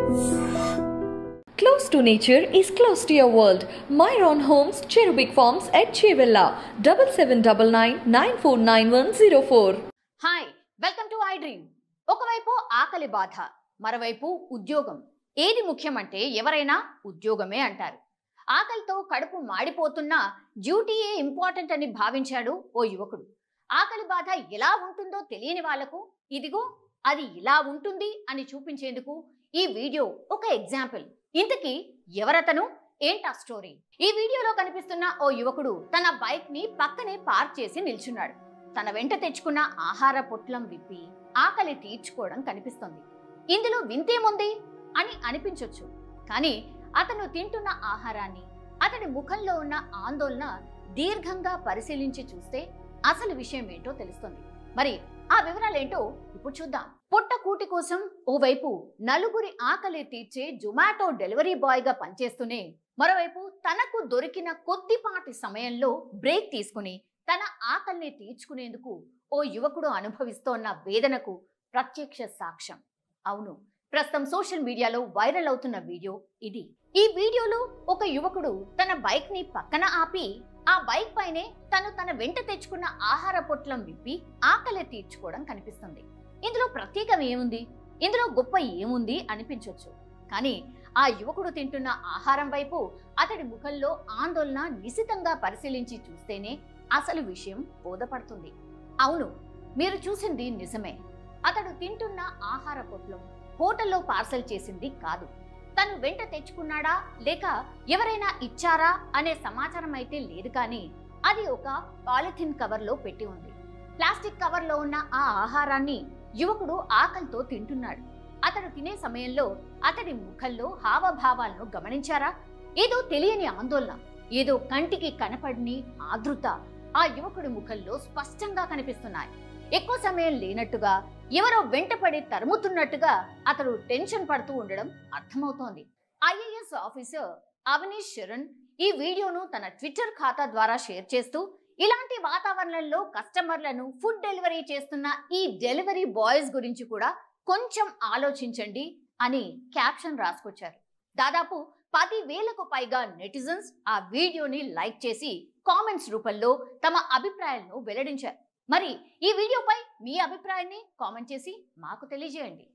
Close to nature is close to your world. Myron Homes, Cherubic Farms at Chevilla, 7799949104. Hi, welcome to I dream. ఒకవైపు ఆకలి బాధ, మరోవైపు ఉద్యోగం. ఏది ముఖ్యమంటే ఎవరైనా ఉద్యోగమే అంటారు. ఆకలితో కడుపు మాడిపోతున్నా డ్యూటీయే ఇంపార్టెంట్ అని భావించాడు ఓ యువకుడు. ఆకలి బాధ ఎలా ఉంటుందో తెలియని వాళ్లకు ఇదిగో అది ఇలా ఉంటుంది అని చూపించేందుకు ఈ వీడియో ఒక ఎగ్జాంపుల్. ఇంతకీ ఎవరతను, ఏంటా స్టోరీ? ఈ వీడియోలో కనిపిస్తున్న ఓ యువకుడు తన బైక్ ని పక్కనే పార్క్ చేసి నిల్చున్నాడు. తన వెంట తెచ్చుకున్న ఆహార పొట్లం విప్పి ఆకలి తీర్చుకోవడం కనిపిస్తుంది. ఇందులో వింతేముంది అని అనిపించొచ్చు, కానీ అతను తింటున్న ఆహారాన్ని, అతడి ముఖంలో ఉన్న ఆందోళన దీర్ఘంగా పరిశీలించి చూస్తే అసలు విషయం ఏంటో తెలుస్తుంది. మరి ఆ వివరాలేంటో ఇప్పుడు చూద్దాం. పొట్ట కూటి కోసం ఓవైపు నలుగురి ఆకలి తీర్చే జొమాటో డెలివరీ బాయ్ గా పనిచేస్తూనే, మరోవైపు తనకు దొరికిన కొద్దిపాటి సమయంలో బ్రేక్ తీసుకుని తన ఆకలిని తీర్చుకునేందుకు ఓ యువకుడు అనుభవిస్తోన్న వేదనకు ప్రత్యక్ష సాక్ష్యం. అవును, ప్రస్తుతం సోషల్ మీడియాలో వైరల్ అవుతున్న వీడియో ఇది. ఈ వీడియోలో ఒక యువకుడు తన బైక్ ని పక్కన ఆపి ఆ బైక్ పైనే తన వెంట తెచ్చుకున్న ఆహార పొట్లం విప్పి ఆకలి తీర్చుకోవడం కనిపిస్తుంది. ఇందులో ప్రత్యేకం ఏముంది, ఇందులో గొప్ప ఏముంది అనిపించవచ్చు, కానీ ఆ యువకుడు తింటున్న ఆహారం వైపు, అతడి ముఖంలో ఆందోళన నిశితంగా పరిశీలించి చూస్తేనే అసలు విషయం బోధపడుతుంది. అవును, మీరు చూసింది నిజమే. అతడు తింటున్న ఆహార పొట్లం హోటల్లో పార్సల్ చేసింది కాదు. తను వెంట తెచ్చుకున్నాడా లేక ఎవరైనా ఇచ్చారా అనే సమాచారం అయితే లేదు, కానీ అది ఒక పాలిథిన్ కవర్లో పెట్టి ఉంది. ప్లాస్టిక్ కవర్లో ఉన్న ఆ ఆహారాన్ని యువకుడు ఆకలితో తింటున్నాడు. అతడు తినే సమయంలో అతడి ముఖంలో హావభావాలను గమనించారా? ఏదో తెలియని ఆందోళన, ఏదో కంటికి కనపడని ఆతృత ఆ యువకుడి ముఖంలో స్పష్టంగా కనిపిస్తున్నాయి. ఎక్కువ సమయం లేనట్టుగా, ఎవరో వెంటపడి తరుముతున్నట్టుగా అతడు టెన్షన్ పడుతూ ఉండడం అర్థమవుతోంది. ఐఏఎస్ ఆఫీసర్ అవనీష్ శరణ్ ఈ వీడియోను తన ట్విట్టర్ ఖాతా ద్వారా షేర్ చేస్తూ, ఇలాంటి వాతావరణంలో కస్టమర్లను ఫుడ్ డెలివరీ చేస్తున్న ఈ డెలివరీ బాయ్స్ గురించి కూడా కొంచెం ఆలోచించండి అని క్యాప్షన్ రాసుకొచ్చారు. దాదాపు 10,000కు పైగా నెటిజన్స్ ఆ వీడియోని లైక్ చేసి కామెంట్స్ రూపంలో తమ అభిప్రాయాలను వెల్లడించారు. మరి ఈ వీడియోపై మీ అభిప్రాయాన్ని కామెంట్ చేసి మాకు తెలియజేయండి.